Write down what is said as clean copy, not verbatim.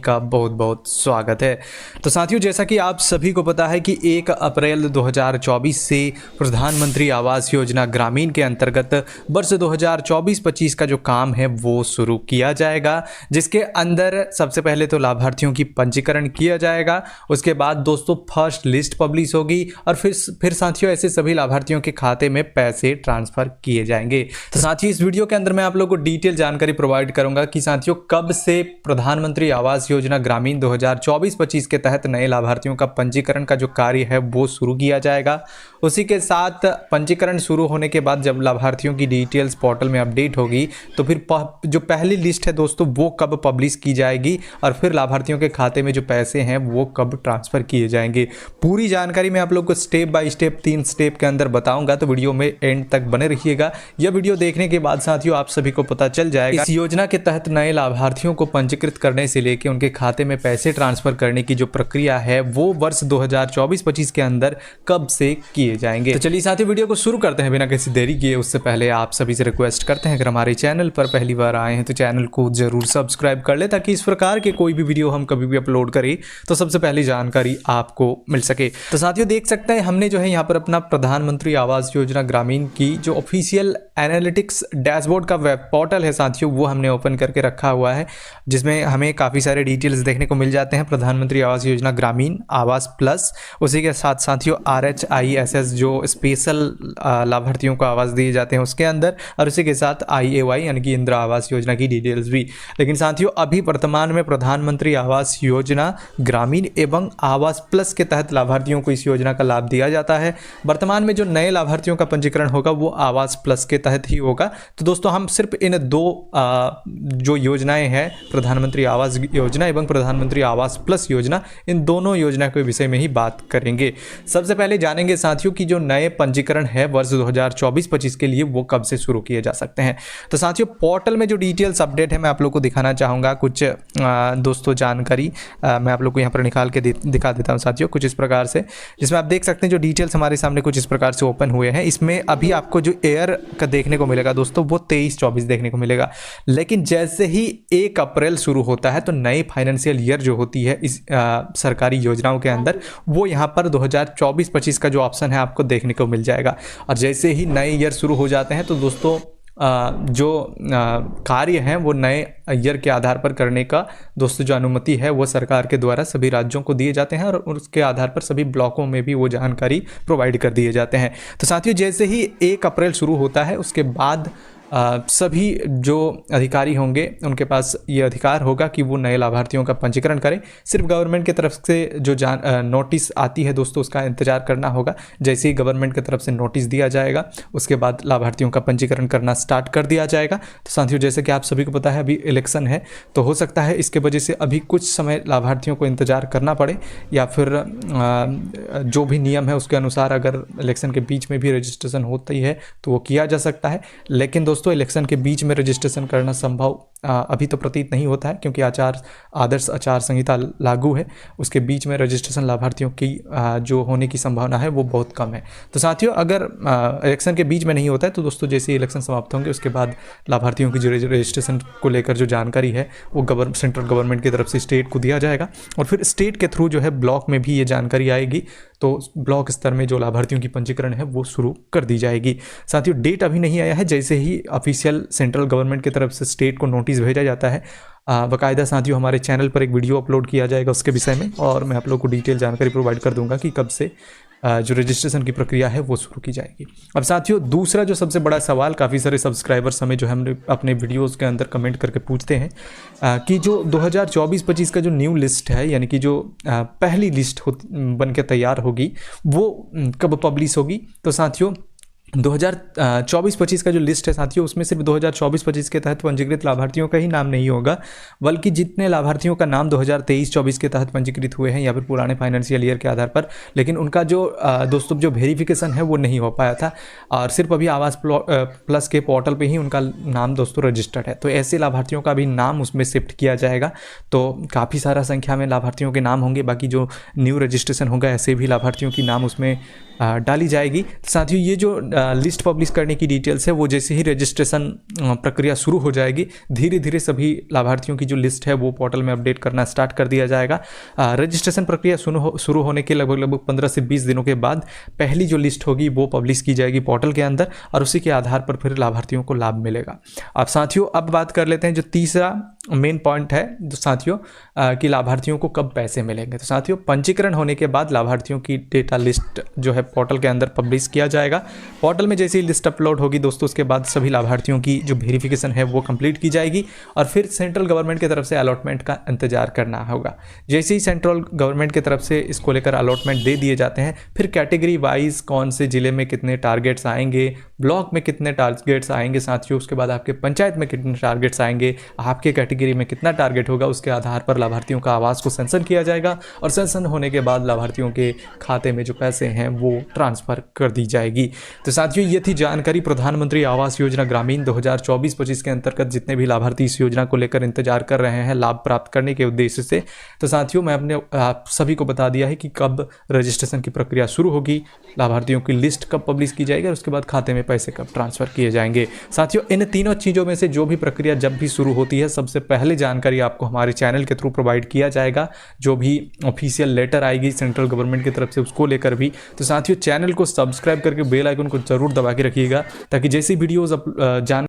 का बहुत बहुत स्वागत है। तो साथियों, जैसा कि आप सभी को पता है कि 1 अप्रैल 2024 से प्रधानमंत्री आवास योजना ग्रामीण के अंतर्गत वर्ष 2024-25 का जो काम है वो शुरू किया जाएगा, जिसके अंदर सबसे पहले तो लाभार्थियों की पंजीकरण किया जाएगा। उसके बाद दोस्तों फर्स्ट लिस्ट पब्लिश होगी और फिर साथियों ऐसे सभी लाभार्थियों के खाते में पैसे ट्रांसफर किए जाएंगे। तो साथियों, इस वीडियो के अंदर मैं आप लोगों को डिटेल जानकारी प्रोवाइड करूंगा कि साथियों कब से प्रधानमंत्री आवास योजना ग्रामीण 2024-25 के तहत नए लाभार्थियों का पंजीकरण का जो कार्य है वो शुरू किया जाएगा। उसी के साथ पंजीकरण शुरू होने के बाद जब लाभार्थियों की डिटेल्स पोर्टल में अपडेट होगी तो फिर जो पहली लिस्ट है दोस्तों वो कब पब्लिश की जाएगी और फिर लाभार्थियों के खाते में जो पैसे हैं वो कब ट्रांसफर किए जाएंगे। पूरी जानकारी मैं आप लोग को स्टेप बाय स्टेप 3 स्टेप के अंदर बताऊंगा, तो वीडियो में एंड तक बने रहिएगा। यह वीडियो देखने के बाद साथियों आप सभी को पता चल जाएगा इस योजना के तहत नए लाभार्थियों को पंजीकृत करने से लेकर उनके खाते में पैसे ट्रांसफर करने की जो प्रक्रिया है वो वर्ष 2024-25 के अंदर कब से किए जाएंगे। तो चलिए साथियों वीडियो को शुरू करते हैं बिना किसी देरी किए। उससे पहले आप सभी से रिक्वेस्ट करते हैं, अगर हमारे चैनल पर पहली बार आए हैं तो चैनल को जरूर सब्सक्राइब कर ले, ताकि इस प्रकार के कोई भी वीडियो हम कभी भी अपलोड करें तो सबसे पहले जानकारी आपको मिल सके। तो साथियों देख सकते हैं हमने जो है यहाँ पर अपना प्रधानमंत्री आवास योजना ग्रामीण की जो ऑफिशियल एनालिटिक्स डैशबोर्ड का वेब पोर्टल है साथियों वो हमने ओपन करके रखा हुआ है, जिसमें हमें काफ़ी सारे डिटेल्स देखने को मिल जाते हैं। प्रधानमंत्री आवास योजना ग्रामीण आवास प्लस, उसी के साथ साथियों RHISS जो स्पेशल लाभार्थियों को आवास दिए जाते हैं उसके अंदर, और उसी के साथ IAY यानी कि इंदिरा आवास योजना की डिटेल्स भी। लेकिन साथियों अभी वर्तमान में प्रधानमंत्री आवास योजना ग्रामीण एवं आवास प्लस के तहत लाभार्थियों को इस योजना का लाभ दिया जाता है। वर्तमान में जो नए लाभार्थियों का पंजीकरण होगा वो आवास प्लस के तहत ही होगा। तो दोस्तों हम सिर्फ इन दो जो योजनाएं हैं, प्रधानमंत्री आवास योजना एवं प्रधानमंत्री आवास प्लस योजना, इन दोनों योजना के विषय में ही बात करेंगे। सबसे पहले जानेंगे साथियों कि जो नए पंजीकरण है वर्ष 2024-25 के लिए वो कब से शुरू किए जा सकते हैं। तो साथियों पोर्टल में जो डिटेल्स अपडेट है मैं आप लोग को दिखाना चाहूँगा। कुछ दोस्तों जानकारी मैं आप लोग को यहाँ पर निकाल के दिखा देता हूँ साथियों, कुछ इस प्रकार से, जिसमें आप देख सकते हैं जो डिटेल्स हमारे सामने कुछ इस प्रकार से ओपन हुए हैं। इसमें अभी आपको जो एयर का देखने को मिलेगा दोस्तों वो 23-24 देखने को मिलेगा, लेकिन जैसे ही 1 अप्रैल शुरू होता है तो नई फाइनेंशियल ईयर जो होती है इस सरकारी योजनाओं के अंदर वो यहाँ पर 2024-25 का जो ऑप्शन है आपको देखने को मिल जाएगा। और जैसे ही नए ईयर शुरू हो जाते हैं तो दोस्तों जो कार्य हैं वो नए ईयर के आधार पर करने का दोस्तों जो अनुमति है वो सरकार के द्वारा सभी राज्यों को दिए जाते हैं और उसके आधार पर सभी ब्लॉकों में भी वो जानकारी प्रोवाइड कर दिए जाते हैं। तो साथियों जैसे ही 1 अप्रैल शुरू होता है उसके बाद सभी जो अधिकारी होंगे उनके पास ये अधिकार होगा कि वो नए लाभार्थियों का पंजीकरण करें। सिर्फ गवर्नमेंट की तरफ से जो नोटिस आती है दोस्तों उसका इंतजार करना होगा। जैसे ही गवर्नमेंट की तरफ से नोटिस दिया जाएगा उसके बाद लाभार्थियों का पंजीकरण करना स्टार्ट कर दिया जाएगा। तो साथियों जैसे कि आप सभी को पता है अभी इलेक्शन है, तो हो सकता है इसके वजह से अभी कुछ समय लाभार्थियों को इंतजार करना पड़े, या फिर जो भी नियम है उसके अनुसार अगर इलेक्शन के बीच में भी रजिस्ट्रेशन होती है तो वो किया जा सकता है। लेकिन दोस्तों इलेक्शन के बीच में रजिस्ट्रेशन करना संभव अभी तो प्रतीत नहीं होता है, क्योंकि आदर्श आचार संहिता लागू है। उसके बीच में रजिस्ट्रेशन लाभार्थियों की जो होने की संभावना है वो बहुत कम है। तो साथियों अगर इलेक्शन के बीच में नहीं होता है तो दोस्तों जैसे ही इलेक्शन समाप्त होंगे उसके बाद लाभार्थियों की जो रजिस्ट्रेशन को लेकर जो जानकारी है वो सेंट्रल गवर्नमेंट की तरफ से स्टेट को दिया जाएगा, और फिर स्टेट के थ्रू जो है ब्लॉक में भी ये जानकारी आएगी, तो ब्लॉक स्तर में जो लाभार्थियों की पंजीकरण है वो शुरू कर दी जाएगी। साथियों डेट अभी नहीं आया है, जैसे ही ऑफिशियल सेंट्रल गवर्नमेंट की तरफ से स्टेट को नोटिस भेजा जाता है बाकायदा साथियों हमारे चैनल पर एक वीडियो अपलोड किया जाएगा उसके विषय में, और मैं आप लोग को डिटेल जानकारी प्रोवाइड कर दूंगा कि कब से जो रजिस्ट्रेशन की प्रक्रिया है वो शुरू की जाएगी। अब साथियों दूसरा जो सबसे बड़ा सवाल काफ़ी सारे सब्सक्राइबर्स हमें जो हम अपने वीडियोस के अंदर कमेंट करके पूछते हैं कि जो 2024-25 का जो न्यू लिस्ट है, यानी कि जो पहली लिस्ट बन के तैयार होगी वो कब पब्लिश होगी। तो साथियों 2024-25 का जो लिस्ट है साथियों उसमें सिर्फ 2024-25 के तहत पंजीकृत लाभार्थियों का ही नाम नहीं होगा, बल्कि जितने लाभार्थियों का नाम 2023-24 के तहत पंजीकृत हुए हैं या फिर पुराने फाइनेंशियल ईयर के आधार पर, लेकिन उनका जो दोस्तों जो वेरिफिकेशन है वो नहीं हो पाया था और सिर्फ अभी आवास प्लस के पोर्टल पे ही उनका नाम दोस्तों रजिस्टर्ड है, तो ऐसे लाभार्थियों का भी नाम उसमें शिफ्ट किया जाएगा। तो काफ़ी सारा संख्या में लाभार्थियों के नाम होंगे, बाकी जो न्यू रजिस्ट्रेशन होगा ऐसे भी लाभार्थियों की नाम उसमें डाली जाएगी। साथियों ये जो लिस्ट पब्लिश करने की डिटेल्स है वो जैसे ही रजिस्ट्रेशन प्रक्रिया शुरू हो जाएगी, धीरे धीरे सभी लाभार्थियों की जो लिस्ट है वो पोर्टल में अपडेट करना स्टार्ट कर दिया जाएगा। रजिस्ट्रेशन प्रक्रिया शुरू होने के लगभग 15 से 20 दिनों के बाद पहली जो लिस्ट होगी वो पब्लिश की जाएगी पोर्टल के अंदर, और उसी के आधार पर फिर लाभार्थियों को लाभ मिलेगा। अब साथियों अब बात कर लेते हैं जो तीसरा मेन पॉइंट है जो साथियों कि लाभार्थियों को कब पैसे मिलेंगे। तो साथियों पंजीकरण होने के बाद लाभार्थियों की डेटा लिस्ट जो है पोर्टल के अंदर पब्लिश किया जाएगा। पोर्टल में जैसे ही लिस्ट अपलोड होगी दोस्तों, उसके बाद सभी लाभार्थियों की जो वेरिफिकेशन है वो कंप्लीट की जाएगी और फिर सेंट्रल गवर्नमेंट की तरफ से अलॉटमेंट का इंतजार करना होगा। जैसे ही सेंट्रल गवर्नमेंट की तरफ से इसको लेकर अलॉटमेंट दे दिए जाते हैं, फिर कैटेगरी वाइज कौन से जिले में कितने टारगेट्स आएंगे, ब्लॉक में कितने टारगेट्स आएंगे साथियों, उसके बाद आपके पंचायत में कितने टारगेट्स आएंगे, आपके कैटेगरी में कितना टारगेट होगा, उसके आधार पर लाभार्थियों का आवास को सैंक्शन किया जाएगा और सैंक्शन होने के बाद लाभार्थियों के खाते में जो पैसे हैं वो ट्रांसफर कर दी जाएगी। तो साथियों ये थी जानकारी प्रधानमंत्री आवास योजना ग्रामीण 2024-25 के अंतर्गत जितने भी लाभार्थी इस योजना को लेकर इंतजार कर रहे हैं लाभ प्राप्त करने के उद्देश्य से। तो साथियों मैं अपने आप सभी को बता दिया है कि कब रजिस्ट्रेशन की प्रक्रिया शुरू होगी, लाभार्थियों की लिस्ट कब पब्लिश की जाएगी और उसके बाद खाते में पैसे कब ट्रांसफर किए जाएंगे। साथियों इन तीनों चीज़ों में से जो भी प्रक्रिया जब भी शुरू होती है सबसे पहले जानकारी आपको हमारे चैनल के थ्रू प्रोवाइड किया जाएगा। जो भी ऑफिशियल लेटर आएगी सेंट्रल गवर्नमेंट की तरफ से उसको लेकर भी। तो साथियों चैनल को सब्सक्राइब करके बेल आइकन को जरूर दबा के रखिएगा ताकि जैसी वीडियोज़ जान